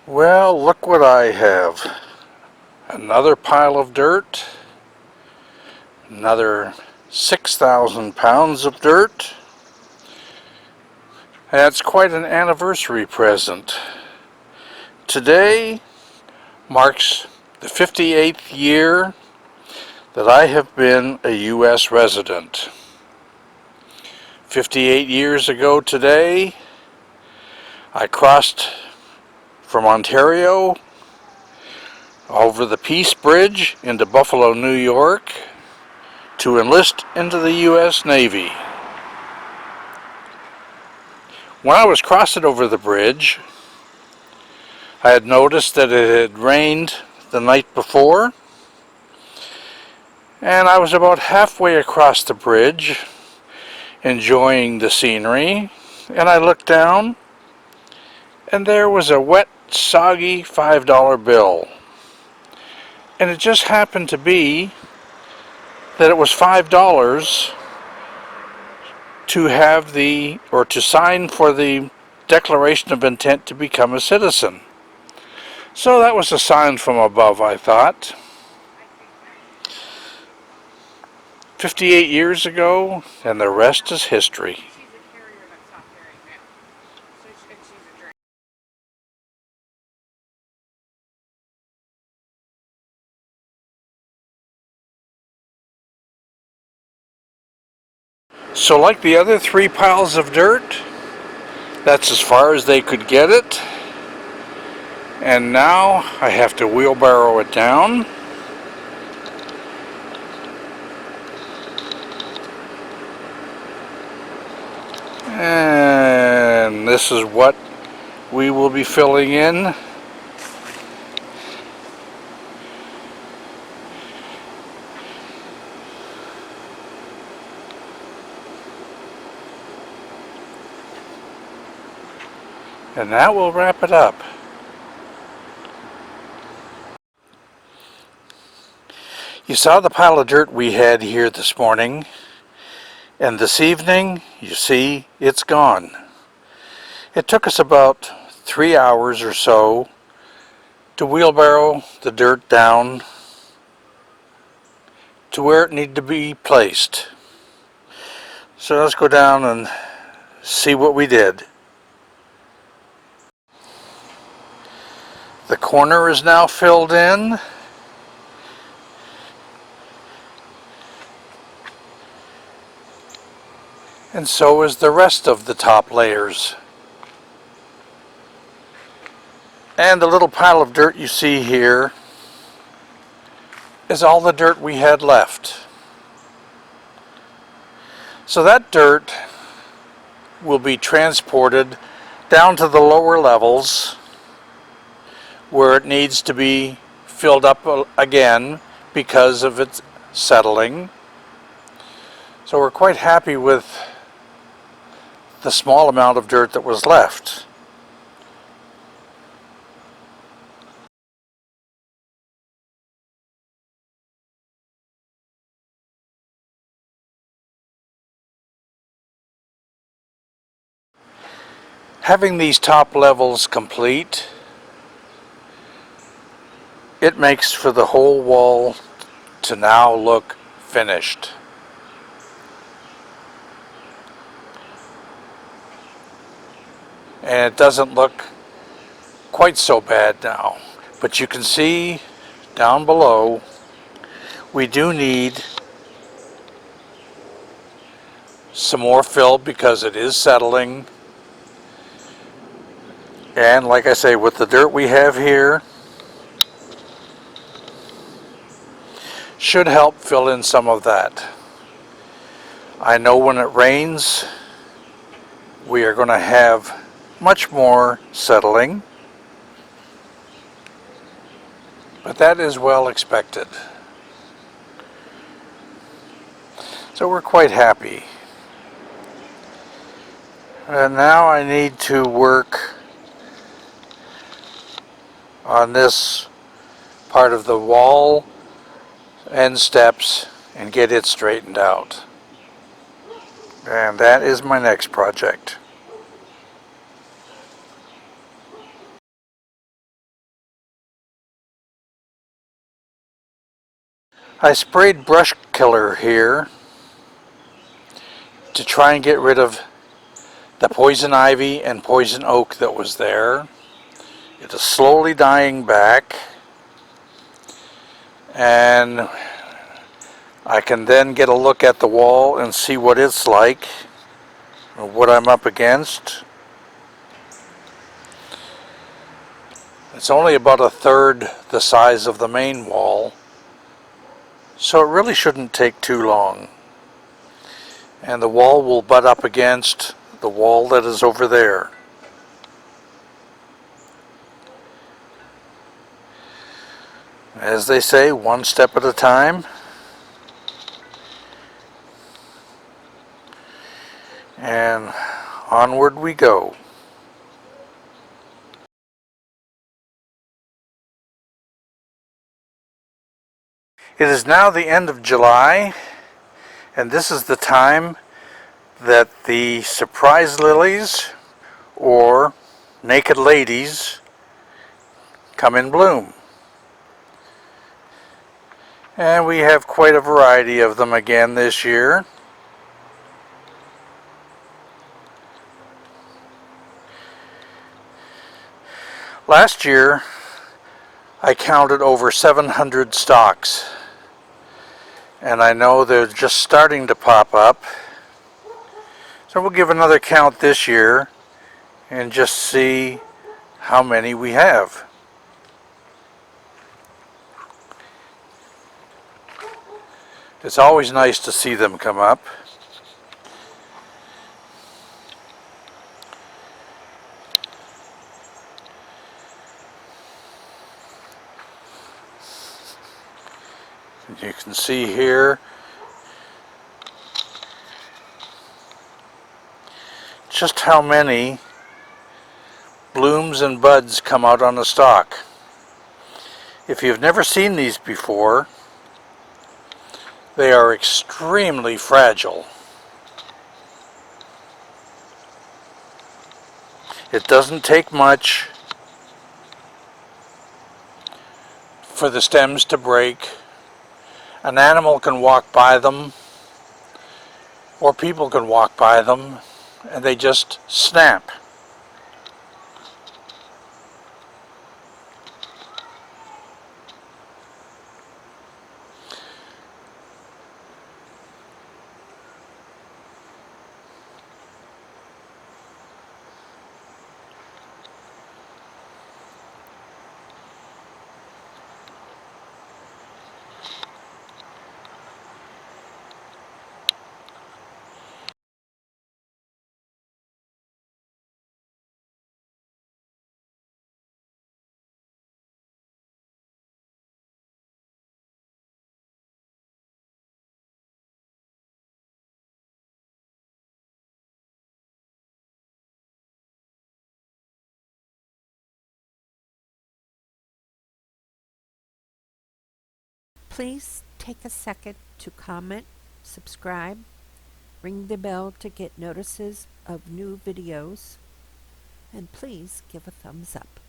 Well, look what I have. Another pile of dirt. Another 6,000 pounds of dirt. That's quite an anniversary present. Today marks the 58th year that I have been a U.S. resident. 58 years ago today, I crossed from Ontario over the Peace Bridge into Buffalo, New York, to enlist into the U.S. Navy. When I was crossing over the bridge, I had noticed that it had rained the night before, and I was about halfway across the bridge, enjoying the scenery, and I looked down, and there was a wet, soggy $5 bill. And it just happened to be that it was $5 to have to sign for the Declaration of Intent to become a citizen. So that was a sign from above, I thought. 58 years ago, and the rest is history. So like the other 3 piles of dirt, that's as far as they could get it. And now I have to wheelbarrow it down. And this is what we will be filling in. And that will wrap it up. You saw the pile of dirt we had here this morning, and this evening, you see, it's gone. It took us about 3 hours or so to wheelbarrow the dirt down to where it needed to be placed. So let's go down and see what we did. The corner is now filled in. And so is the rest of the top layers. And the little pile of dirt you see here is all the dirt we had left. So that dirt will be transported down to the lower levels where it needs to be filled up again because of its settling. So we're quite happy with the small amount of dirt that was left. Having these top levels complete, it makes for the whole wall to now look finished. And it doesn't look quite so bad now. But you can see down below, we do need some more fill because it is settling. And like I say, with the dirt we have here, should help fill in some of that. I know when it rains, we are going to have much more settling, but that is well expected. So we're quite happy. And now I need to work on this part of the wall and steps and get it straightened out. And that is my next project. I sprayed brush killer here to try and get rid of the poison ivy and poison oak that was there. It is slowly dying back, and I can then get a look at the wall and see what it's like, what I'm up against. It's only about a third the size of the main wall, so it really shouldn't take too long. And the wall will butt up against the wall that is over there. As they say, one step at a time. And onward we go. It is now the end of July, and this is the time that the surprise lilies, or naked ladies, come in bloom. And we have quite a variety of them again this year. Last year, I counted over 700 stalks, and I know they're just starting to pop up. So we'll give another count this year and just see how many we have. It's always nice to see them come up. You can see here just how many blooms and buds come out on a stalk. If you've never seen these before, they are extremely fragile. It doesn't take much for the stems to break. An animal can walk by them, or people can walk by them, and they just snap. Please take a second to comment, subscribe, ring the bell to get notices of new videos, and please give a thumbs up.